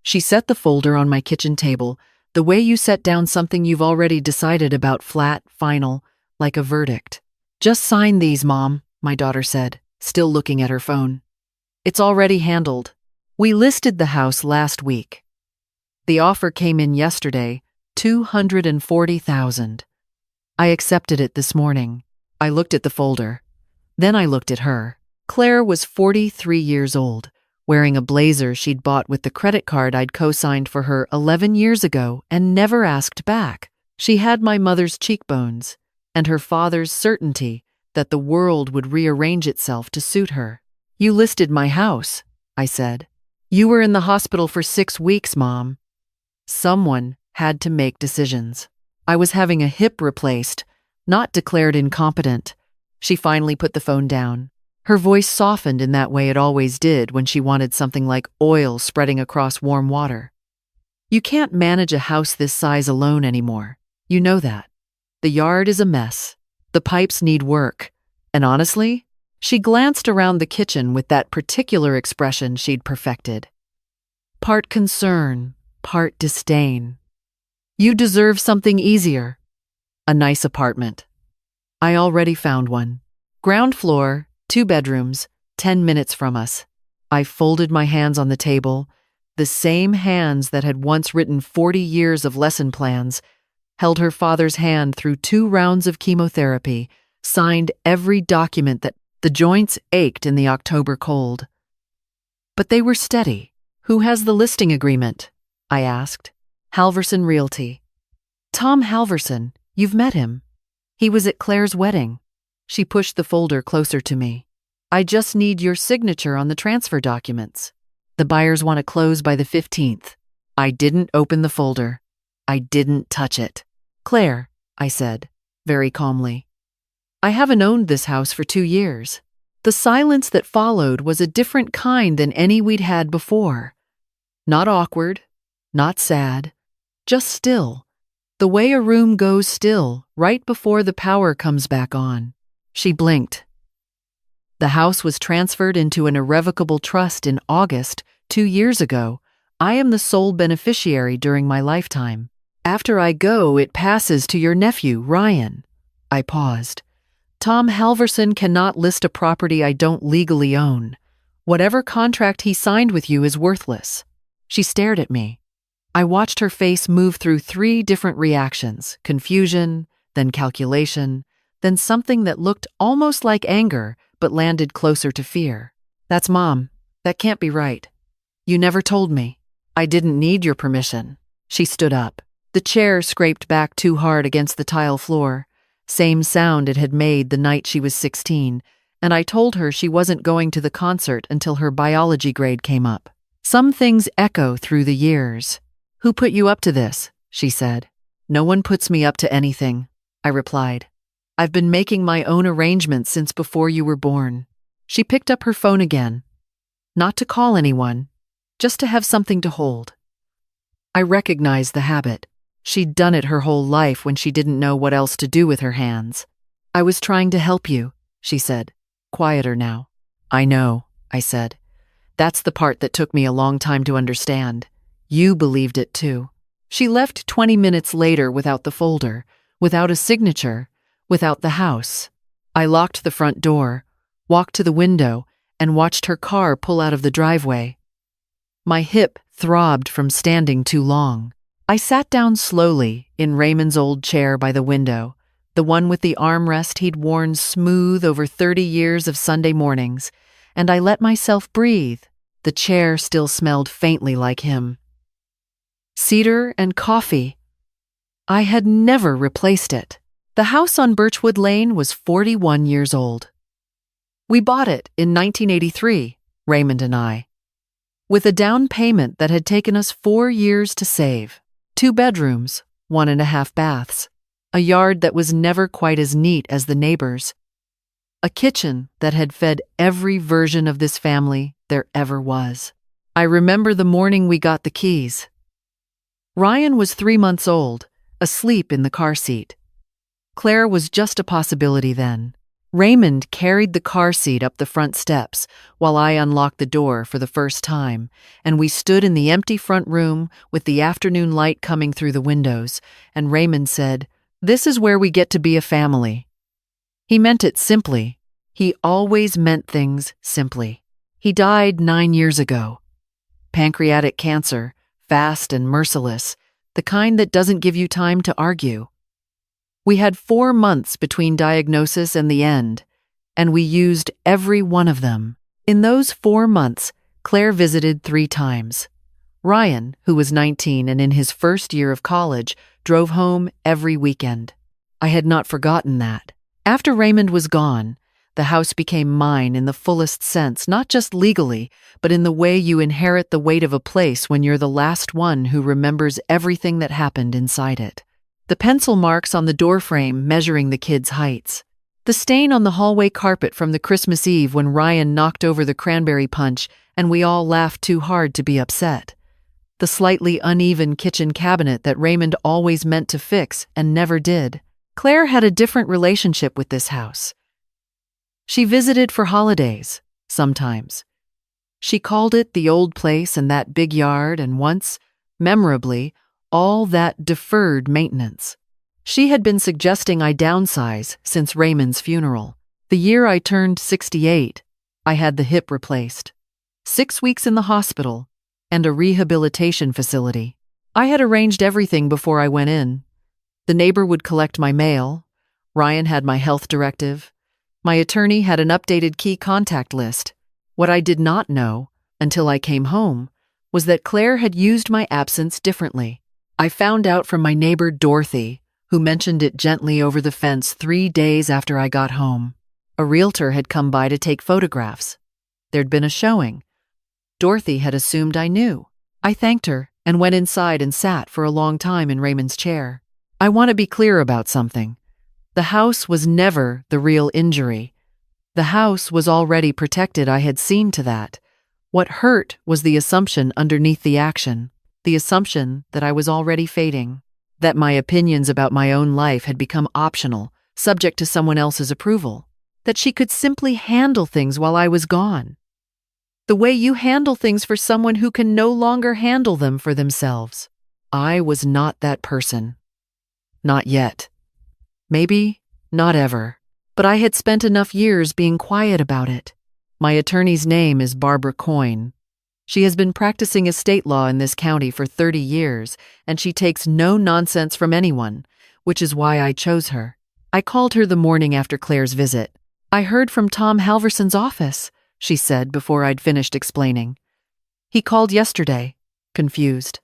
She set the folder on my kitchen table, the way you set down something you've already decided about, flat, final, like a verdict. "Just sign these, Mom," my daughter said, still looking at her phone. "It's already handled. We listed the house last week. The offer came in yesterday, $240,000. I accepted it this morning." I looked at the folder. Then I looked at her. Claire was 43 years old, wearing a blazer she'd bought with the credit card I'd co-signed for her 11 years ago and never asked back. She had my mother's cheekbones and her father's certainty that the world would rearrange itself to suit her. "You listed my house," I said. "You were in the hospital for 6 weeks, Mom." Someone had to make decisions. I was having a hip replaced, not declared incompetent. She finally put the phone down. Her voice softened in that way it always did when she wanted something like oil spreading across warm water. "You can't manage a house this size alone anymore. You know that. The yard is a mess. The pipes need work. And honestly," she glanced around the kitchen with that particular expression she'd perfected. "Part concern, part disdain. You deserve something easier. A nice apartment. I already found one. Ground floor, 2 bedrooms, 10 minutes from us." I folded my hands on the table, the same hands that had once written 40 years of lesson plans, held her father's hand through 2 rounds of chemotherapy, signed every document that the joints ached in the October cold. But they were steady. "Who has the listing agreement?" I asked. "Halverson Realty." "Tom Halverson, you've met him. He was at Claire's wedding." She pushed the folder closer to me. "I just need your signature on the transfer documents. The buyers want to close by the 15th. I didn't open the folder. I didn't touch it. "Claire," I said, very calmly, "I haven't owned this house for 2 years." The silence that followed was a different kind than any we'd had before. Not awkward, not sad, just still. The way a room goes still right before the power comes back on. She blinked. "The house was transferred into an irrevocable trust in August 2 years ago. I am the sole beneficiary during my lifetime. After I go, it passes to your nephew, Ryan." I paused. "Tom Halverson cannot list a property I don't legally own. Whatever contract he signed with you is worthless." She stared at me. I watched her face move through 3 different reactions: confusion, then calculation, then something that looked almost like anger but landed closer to fear. "That's Mom. That can't be right. You never told me. I didn't need your permission." She stood up. The chair scraped back too hard against the tile floor, same sound it had made the night she was 16, and I told her she wasn't going to the concert until her biology grade came up. "Some things echo through the years." "Who put you up to this?" she said. "No one puts me up to anything," I replied. "I've been making my own arrangements since before you were born." She picked up her phone again. Not to call anyone, just to have something to hold. I recognized the habit. She'd done it her whole life when she didn't know what else to do with her hands. "I was trying to help you," she said, quieter now. "I know," I said. "That's the part that took me a long time to understand. You believed it too." She left 20 minutes later without the folder, without a signature, without the house. I locked the front door, walked to the window, and watched her car pull out of the driveway. My hip throbbed from standing too long. I sat down slowly in Raymond's old chair by the window, the one with the armrest he'd worn smooth over 30 years of Sunday mornings, and I let myself breathe. The chair still smelled faintly like him. Cedar and coffee. I had never replaced it. The house on Birchwood Lane was 41 years old. We bought it in 1983, Raymond and I, with a down payment that had taken us 4 years to save. 2 bedrooms, 1.5 baths, a yard that was never quite as neat as the neighbors, a kitchen that had fed every version of this family there ever was. I remember the morning we got the keys. Ryan was 3 months old, asleep in the car seat. Claire was just a possibility then. Raymond carried the car seat up the front steps while I unlocked the door for the first time, and we stood in the empty front room with the afternoon light coming through the windows, and Raymond said, "This is where we get to be a family." He meant it simply. He always meant things simply. He died 9 years ago. Pancreatic cancer, fast and merciless, the kind that doesn't give you time to argue. We had 4 months between diagnosis and the end, and we used every one of them. In those 4 months, Claire visited 3 times. Ryan, who was 19 and in his first year of college, drove home every weekend. I had not forgotten that. After Raymond was gone, the house became mine in the fullest sense, not just legally, but in the way you inherit the weight of a place when you're the last one who remembers everything that happened inside it. The pencil marks on the doorframe measuring the kids' heights. The stain on the hallway carpet from the Christmas Eve when Ryan knocked over the cranberry punch and we all laughed too hard to be upset. The slightly uneven kitchen cabinet that Raymond always meant to fix and never did. Claire had a different relationship with this house. She visited for holidays, sometimes. She called it the old place and that big yard, and once, memorably, all that deferred maintenance. She had been suggesting I downsize since Raymond's funeral. The year I turned 68, I had the hip replaced. 6 weeks in the hospital and a rehabilitation facility. I had arranged everything before I went in. The neighbor would collect my mail. Ryan had my health directive. My attorney had an updated key contact list. What I did not know, until I came home, was that Claire had used my absence differently. I found out from my neighbor Dorothy, who mentioned it gently over the fence 3 days after I got home. A realtor had come by to take photographs. There'd been a showing. Dorothy had assumed I knew. I thanked her and went inside and sat for a long time in Raymond's chair. I want to be clear about something. The house was never the real injury. The house was already protected. I had seen to that. What hurt was the assumption underneath the action. The assumption that I was already fading, that my opinions about my own life had become optional, subject to someone else's approval, that she could simply handle things while I was gone. The way you handle things for someone who can no longer handle them for themselves. I was not that person. Not yet. Maybe not ever. But I had spent enough years being quiet about it. My attorney's name is Barbara Coyne. She has been practicing estate law in this county for 30 years, and she takes no nonsense from anyone, which is why I chose her. I called her the morning after Claire's visit. "I heard from Tom Halverson's office," she said before I'd finished explaining. "He called yesterday," confused.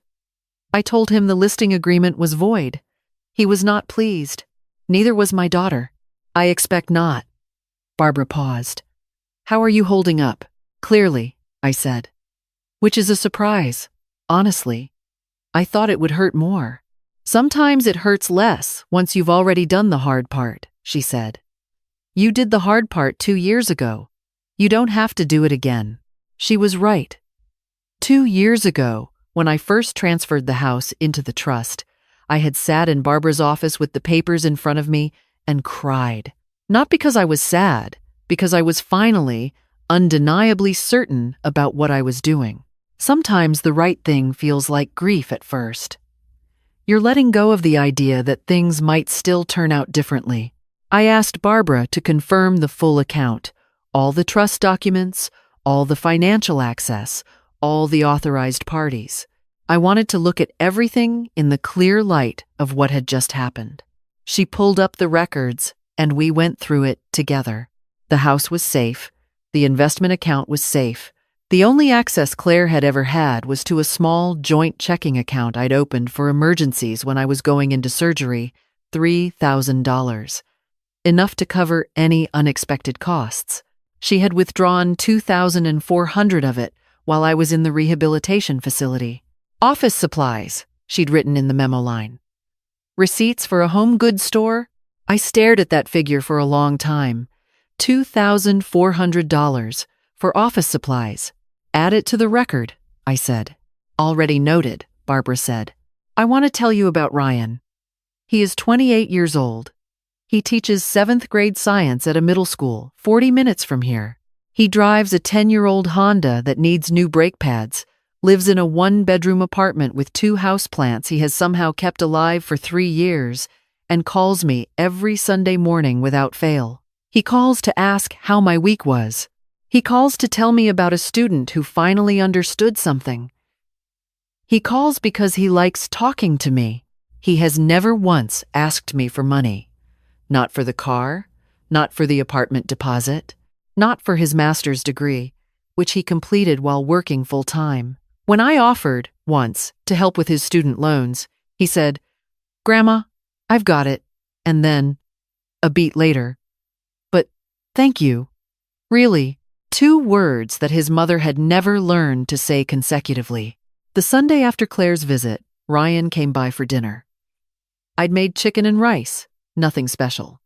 I told him the listing agreement was void. He was not pleased. Neither was my daughter. "I expect not." Barbara paused. "How are you holding up?" "Clearly," I said. Which is a surprise, honestly. I thought it would hurt more. "Sometimes it hurts less once you've already done the hard part," she said. "You did the hard part 2 years ago. You don't have to do it again." She was right. 2 years ago, when I first transferred the house into the trust, I had sat in Barbara's office with the papers in front of me and cried. Not because I was sad, because I was finally, undeniably certain about what I was doing. Sometimes the right thing feels like grief at first. You're letting go of the idea that things might still turn out differently. I asked Barbara to confirm the full account, all the trust documents, all the financial access, all the authorized parties. I wanted to look at everything in the clear light of what had just happened. She pulled up the records, and we went through it together. The house was safe. The investment account was safe. The only access Claire had ever had was to a small joint checking account I'd opened for emergencies when I was going into surgery, $3,000. Enough to cover any unexpected costs. She had withdrawn $2,400 of it while I was in the rehabilitation facility. "Office supplies," she'd written in the memo line. "Receipts for a home goods store?" I stared at that figure for a long time. $2,400 for office supplies. "Add it to the record," I said. "Already noted," Barbara said. "I want to tell you about Ryan. He is 28 years old. He teaches 7th grade science at a middle school, 40 minutes from here. He drives a 10-year-old Honda that needs new brake pads, lives in a 1-bedroom apartment with 2 houseplants he has somehow kept alive for 3 years, and calls me every Sunday morning without fail. He calls to ask how my week was. He calls to tell me about a student who finally understood something. He calls because he likes talking to me. He has never once asked me for money. Not for the car, not for the apartment deposit, not for his master's degree, which he completed while working full-time. When I offered, once, to help with his student loans, he said, "Grandma, I've got it," and then, a beat later, "But thank you." Really, 2 words that his mother had never learned to say consecutively. The Sunday after Claire's visit, Ryan came by for dinner. I'd made chicken and rice, nothing special.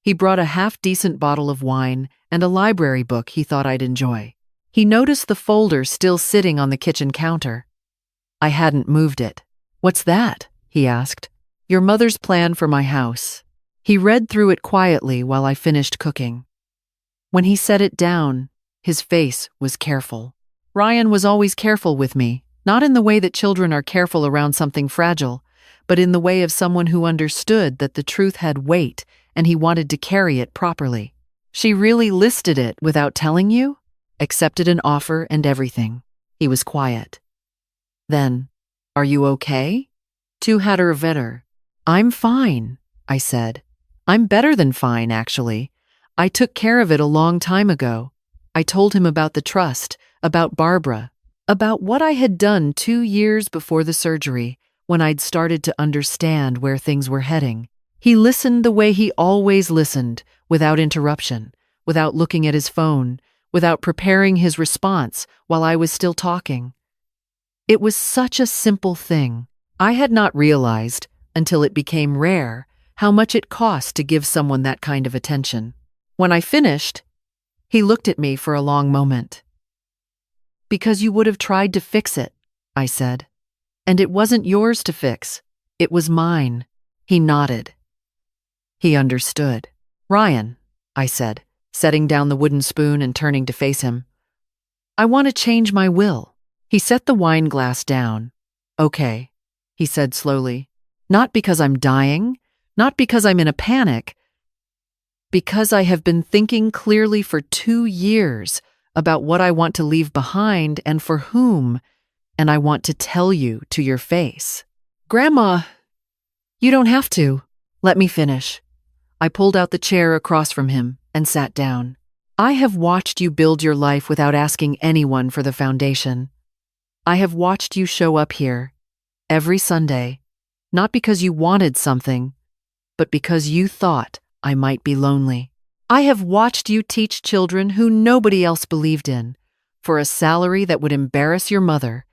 He brought a half-decent bottle of wine and a library book he thought I'd enjoy. He noticed the folder still sitting on the kitchen counter. I hadn't moved it. "What's that?" he asked. "Your mother's plan for my house." He read through it quietly while I finished cooking. When he set it down, his face was careful. Ryan was always careful with me, not in the way that children are careful around something fragile, but in the way of someone who understood that the truth had weight and he wanted to carry it properly. "She really listed it without telling you? Accepted an offer and everything." He was quiet. Then, "Are you okay?" "Tu hatter vetter." "I'm fine," I said. "I'm better than fine, actually. I took care of it a long time ago." I told him about the trust, about Barbara, about what I had done 2 years before the surgery, when I'd started to understand where things were heading. He listened the way he always listened, without interruption, without looking at his phone, without preparing his response while I was still talking. It was such a simple thing. I had not realized, until it became rare, how much it cost to give someone that kind of attention. When I finished, he looked at me for a long moment. "Because you would have tried to fix it," I said. "And it wasn't yours to fix. It was mine." He nodded. He understood. "Ryan," I said, setting down the wooden spoon and turning to face him, "I want to change my will." He set the wine glass down. "Okay," he said slowly. "Not because I'm dying, not because I'm in a panic, because I have been thinking clearly for 2 years about what I want to leave behind and for whom, and I want to tell you to your face." "Grandma, you don't have to. Let me finish." I pulled out the chair across from him and sat down. "I have watched you build your life without asking anyone for the foundation. I have watched you show up here, every Sunday, not because you wanted something, but because you thought I might be lonely. I have watched you teach children who nobody else believed in, for a salary that would embarrass your mother,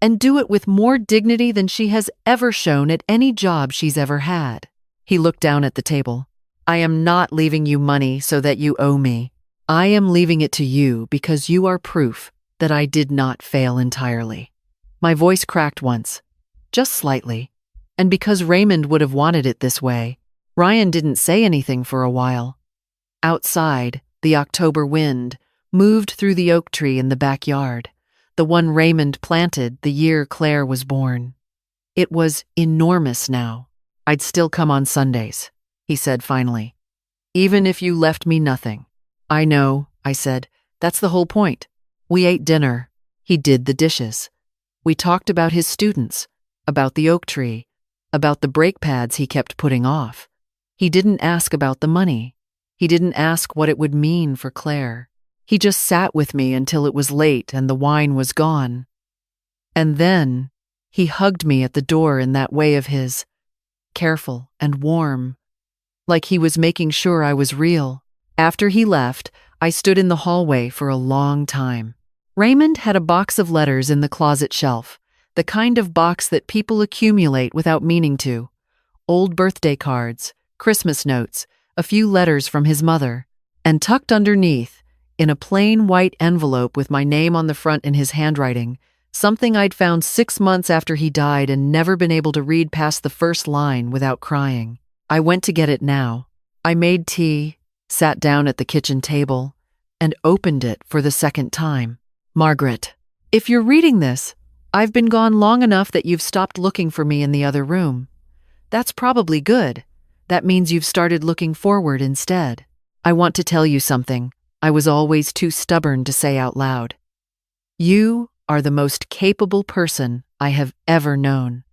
and do it with more dignity than she has ever shown at any job she's ever had." He looked down at the table. "I am not leaving you money so that you owe me. I am leaving it to you because you are proof that I did not fail entirely." My voice cracked once, just slightly, and because Raymond would have wanted it this way, Ryan didn't say anything for a while. Outside, the October wind moved through the oak tree in the backyard, the one Raymond planted the year Claire was born. It was enormous now. "I'd still come on Sundays," he said finally, "even if you left me nothing." "I know," I said. "That's the whole point." We ate dinner. He did the dishes. We talked about his students, about the oak tree, about the brake pads he kept putting off. He didn't ask about the money. He didn't ask what it would mean for Claire. He just sat with me until it was late and the wine was gone. And then he hugged me at the door in that way of his, careful and warm, like he was making sure I was real. After he left, I stood in the hallway for a long time. Raymond had a box of letters in the closet shelf, the kind of box that people accumulate without meaning to. Old birthday cards, Christmas notes, a few letters from his mother, and tucked underneath, in a plain white envelope with my name on the front in his handwriting, something I'd found 6 months after he died and never been able to read past the first line without crying. I went to get it now. I made tea, sat down at the kitchen table, and opened it for the second time. Margaret, if you're reading this, I've been gone long enough that you've stopped looking for me in the other room. That's probably good. That means you've started looking forward instead. I want to tell you something I was always too stubborn to say out loud. You are the most capable person I have ever known.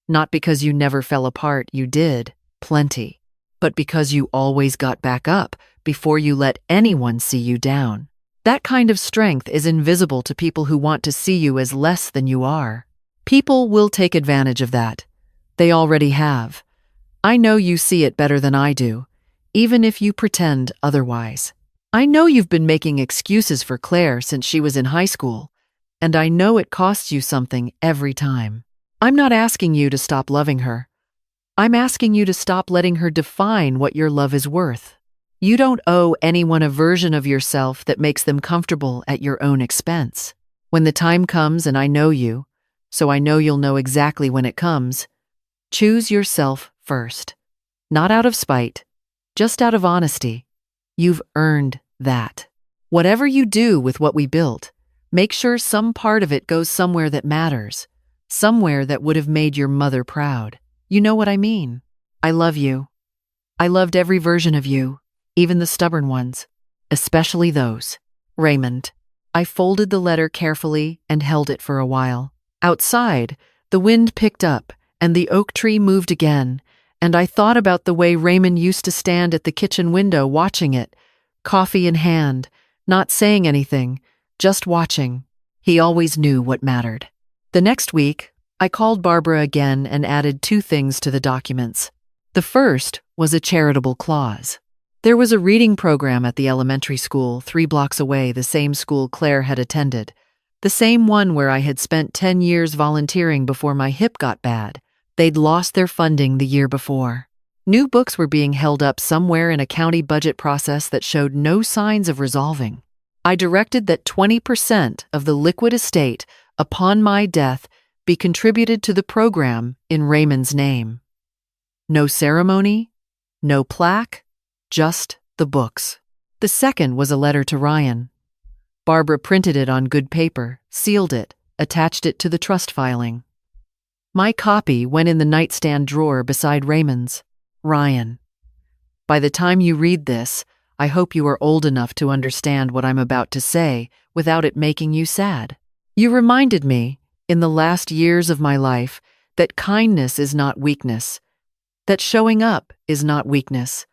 Not because you never fell apart, you did, plenty, but because you always got back up before you let anyone see you down. That kind of strength is invisible to people who want to see you as less than you are. People will take advantage of that. They already have. I know you see it better than I do, even if you pretend otherwise. I know you've been making excuses for Claire since she was in high school, and I know it costs you something every time. I'm not asking you to stop loving her. I'm asking you to stop letting her define what your love is worth. You don't owe anyone a version of yourself that makes them comfortable at your own expense. When the time comes, and I know you, so I know you'll know exactly when it comes, choose yourself first. Not out of spite, just out of honesty. You've earned that. Whatever you do with what we built, make sure some part of it goes somewhere that matters, somewhere that would have made your mother proud. You know what I mean? I love you. I loved every version of you, even the stubborn ones, especially those. Raymond. I folded the letter carefully and held it for a while. Outside, the wind picked up and the oak tree moved again, and I thought about the way Raymond used to stand at the kitchen window watching it, coffee in hand, not saying anything, just watching. He always knew what mattered. The next week, I called Barbara again and added 2 things to the documents. The first was a charitable clause. There was a reading program at the elementary school 3 blocks away, the same school Claire had attended, the same one where I had spent 10 years volunteering before my hip got bad. They'd lost their funding the year before. New books were being held up somewhere in a county budget process that showed no signs of resolving. I directed that 20% of the liquid estate upon my death be contributed to the program in Raymond's name. No ceremony, no plaque, just the books. The second was a letter to Ryan. Barbara printed it on good paper, sealed it, attached it to the trust filing. My copy went in the nightstand drawer beside Raymond's. Ryan. By the time you read this, I hope you are old enough to understand what I'm about to say without it making you sad. You reminded me, in the last years of my life, that kindness is not weakness, that showing up is not weakness,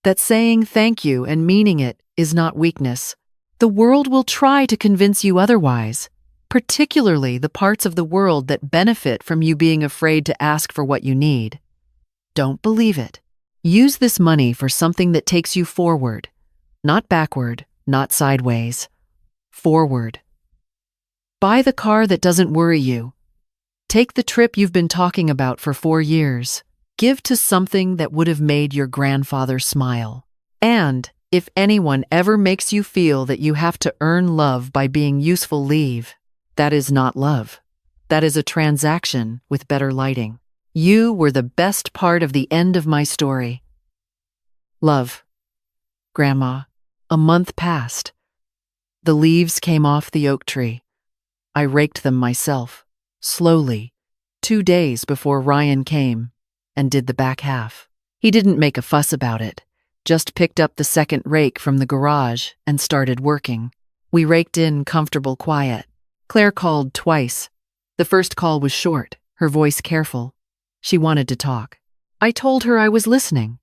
that saying thank you and meaning it is not weakness. The world will try to convince you otherwise, particularly the parts of the world that benefit from you being afraid to ask for what you need. Don't believe it. Use this money for something that takes you forward, not backward, not sideways. Forward. Buy the car that doesn't worry you. Take the trip you've been talking about for 4 years. Give to something that would have made your grandfather smile. And if anyone ever makes you feel that you have to earn love by being useful, leave. That is not love. That is a transaction with better lighting. You were the best part of the end of my story. Love. Grandma. A month passed. The leaves came off the oak tree. I raked them myself, slowly, 2 days before Ryan came and did the back half. He didn't make a fuss about it, just picked up the second rake from the garage and started working. We raked in comfortable quiet. Claire called twice. The first call was short, her voice careful. She wanted to talk. I told her I was listening.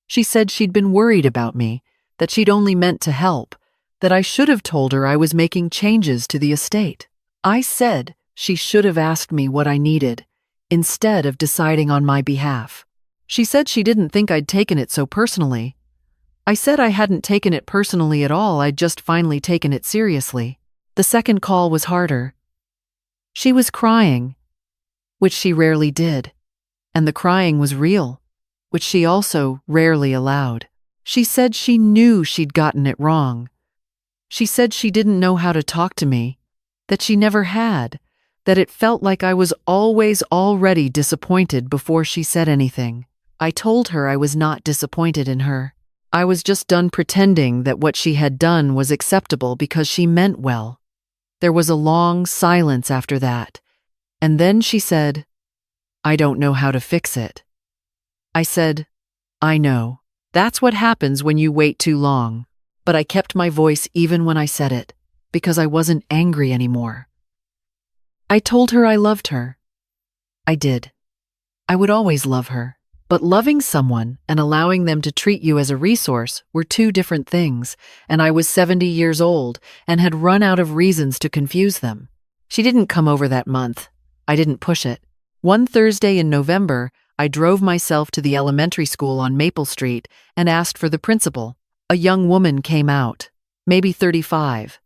She said she'd been worried about me, that she'd only meant to help, that I should have told her I was making changes to the estate. I said she should have asked me what I needed, instead of deciding on my behalf. She said she didn't think I'd taken it so personally. I said I hadn't taken it personally at all, I'd just finally taken it seriously. The second call was harder. She was crying, which she rarely did, and the crying was real, which she also rarely allowed. She said she knew she'd gotten it wrong. She said she didn't know how to talk to me, that she never had, that it felt like I was always already disappointed before she said anything. I told her I was not disappointed in her. I was just done pretending that what she had done was acceptable because she meant well. There was a long silence after that, and then she said, "I don't know how to fix it." I said, "I know. That's what happens when you wait too long." But I kept my voice even when I said it, because I wasn't angry anymore. I told her I loved her. I did. I would always love her. But loving someone and allowing them to treat you as a resource were two different things, and I was 70 years old and had run out of reasons to confuse them. She didn't come over that month. I didn't push it. One Thursday in November, I drove myself to the elementary school on Maple Street and asked for the principal. A young woman came out, maybe 35.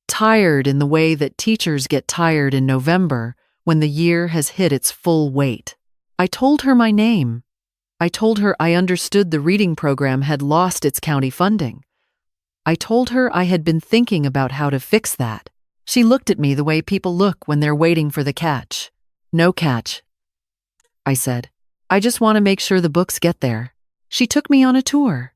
Tired in the way that teachers get tired in November when the year has hit its full weight. I told her my name. I told her I understood the reading program had lost its county funding. I told her I had been thinking about how to fix that. She looked at me the way people look when they're waiting for the catch. "No catch," I said. "I just want to make sure the books get there." She took me on a tour.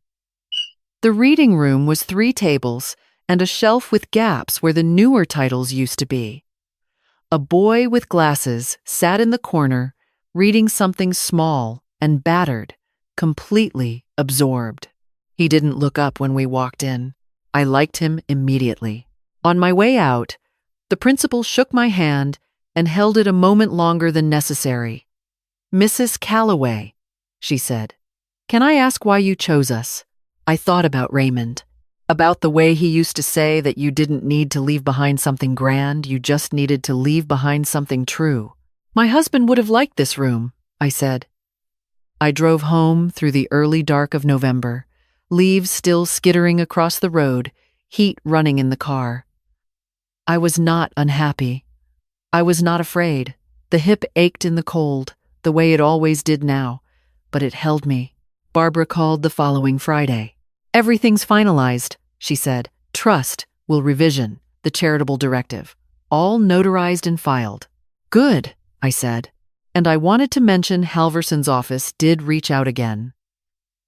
The reading room was 3 tables and a shelf with gaps where the newer titles used to be. A boy with glasses sat in the corner, reading something small and battered, completely absorbed. He didn't look up when we walked in. I liked him immediately. On my way out, the principal shook my hand and held it a moment longer than necessary. "Mrs. Calloway," she said, "can I ask why you chose us?" I thought about Raymond, about the way he used to say that you didn't need to leave behind something grand, you just needed to leave behind something true. "My husband would have liked this room," I said. I drove home through the early dark of November, leaves still skittering across the road, heat running in the car. I was not unhappy. I was not afraid. The hip ached in the cold, the way it always did now, but it held me. Barbara called the following Friday. "Everything's finalized," she said. "Trust will revision, the charitable directive. All notarized and filed." "Good," I said. And I wanted to mention Halverson's office did reach out again.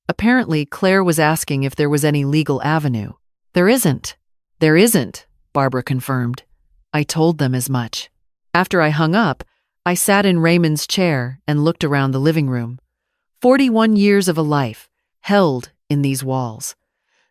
Apparently, Claire was asking if there was any legal avenue. "There isn't." "There isn't," Barbara confirmed. I told them as much. After I hung up, I sat in Raymond's chair and looked around the living room. 41 years of a life, held in these walls.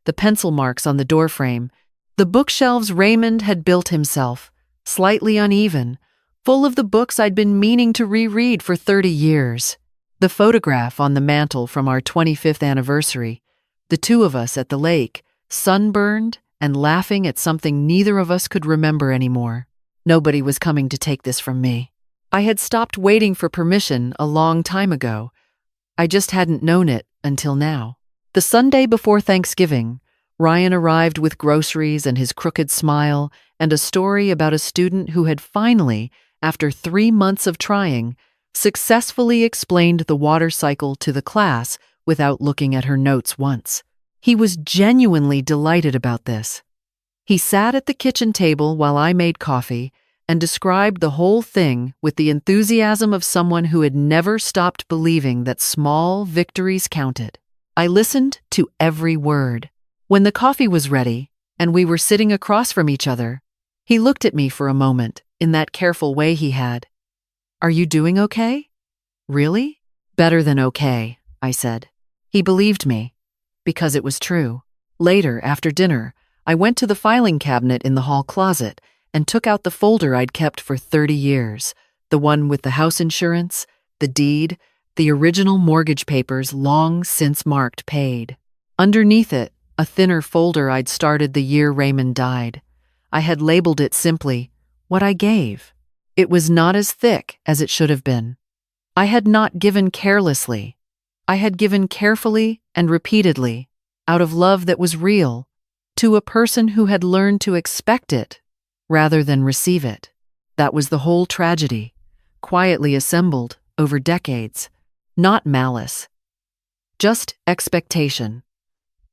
The pencil marks on the doorframe, the bookshelves Raymond had built himself, slightly uneven, full of the books I'd been meaning to reread for 30 years. The photograph on the mantel from our 25th anniversary, the two of us at the lake, sunburned and laughing at something neither of us could remember anymore. Nobody was coming to take this from me. I had stopped waiting for permission a long time ago. I just hadn't known it until now. The Sunday before Thanksgiving, Ryan arrived with groceries and his crooked smile and a story about a student who had finally, after 3 months of trying, successfully explained the water cycle to the class without looking at her notes once. He was genuinely delighted about this. He sat at the kitchen table while I made coffee and described the whole thing with the enthusiasm of someone who had never stopped believing that small victories counted. I listened to every word. When the coffee was ready and we were sitting across from each other, he looked at me for a moment in that careful way he had. "Are you doing okay?" "Really?" "Better than okay," I said. He believed me, because it was true. Later, after dinner, I went to the filing cabinet in the hall closet and took out the folder I'd kept for 30 years, the one with the house insurance, the deed, the original mortgage papers long since marked paid. Underneath it, a thinner folder I'd started the year Raymond died. I had labeled it simply, "What I gave." It was not as thick as it should have been. I had not given carelessly. I had given carefully and repeatedly, out of love that was real, to a person who had learned to expect it rather than receive it. That was the whole tragedy, quietly assembled over decades. Not malice, just expectation,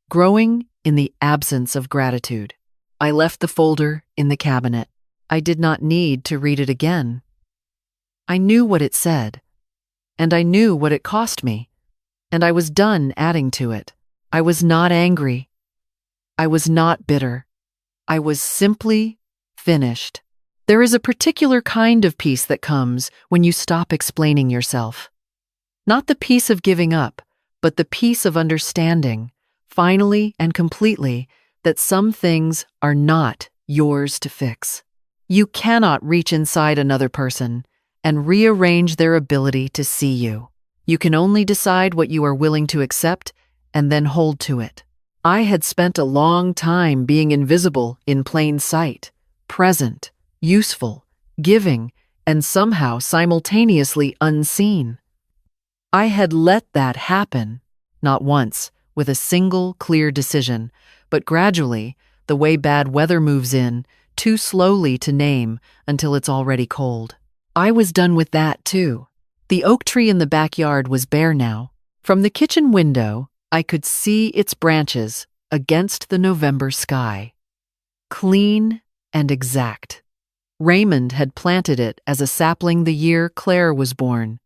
growing in the absence of gratitude. I left the folder in the cabinet. I did not need to read it again. I knew what it said, and I knew what it cost me, and I was done adding to it. I was not angry. I was not bitter. I was simply finished. There is a particular kind of peace that comes when you stop explaining yourself. Not the peace of giving up, but the peace of understanding, finally and completely, that some things are not yours to fix. You cannot reach inside another person and rearrange their ability to see you. You can only decide what you are willing to accept and then hold to it. I had spent a long time being invisible in plain sight, present, useful, giving, and somehow simultaneously unseen. I had let that happen, not once, with a single clear decision, but gradually, the way bad weather moves in, too slowly to name until it's already cold. I was done with that too. The oak tree in the backyard was bare now. From the kitchen window, I could see its branches against the November sky. Clean and exact. Raymond had planted it as a sapling the year Claire was born,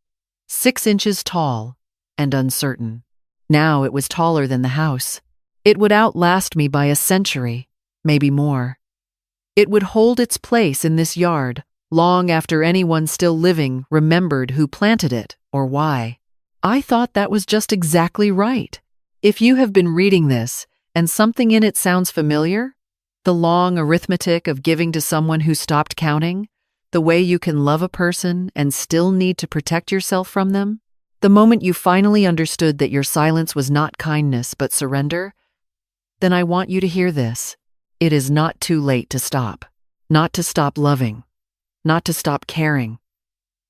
6 inches tall and uncertain. Now it was taller than the house. It would outlast me by a century, maybe more. It would hold its place in this yard long after anyone still living remembered who planted it or why. I thought that was just exactly right. If you have been reading this and something in it sounds familiar, the long arithmetic of giving to someone who stopped counting, the way you can love a person and still need to protect yourself from them, the moment you finally understood that your silence was not kindness but surrender, then I want you to hear this. It is not too late to stop. Not to stop loving. Not to stop caring.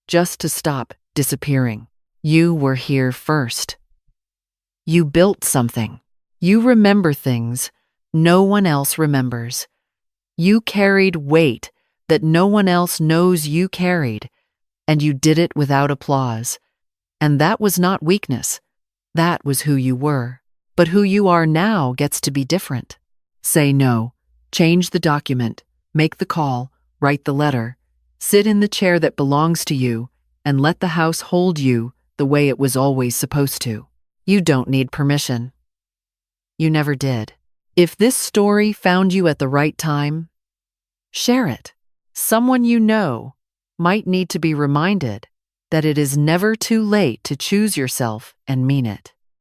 Just to stop disappearing. You were here first. You built something. You remember things no one else remembers. You carried weight that no one else knows you carried, and you did it without applause. And that was not weakness. That was who you were. But who you are now gets to be different. Say no. Change the document. Make the call. Write the letter. Sit in the chair that belongs to you, and let the house hold you the way it was always supposed to. You don't need permission. You never did. If this story found you at the right time, share it. Someone you know might need to be reminded that it is never too late to choose yourself and mean it.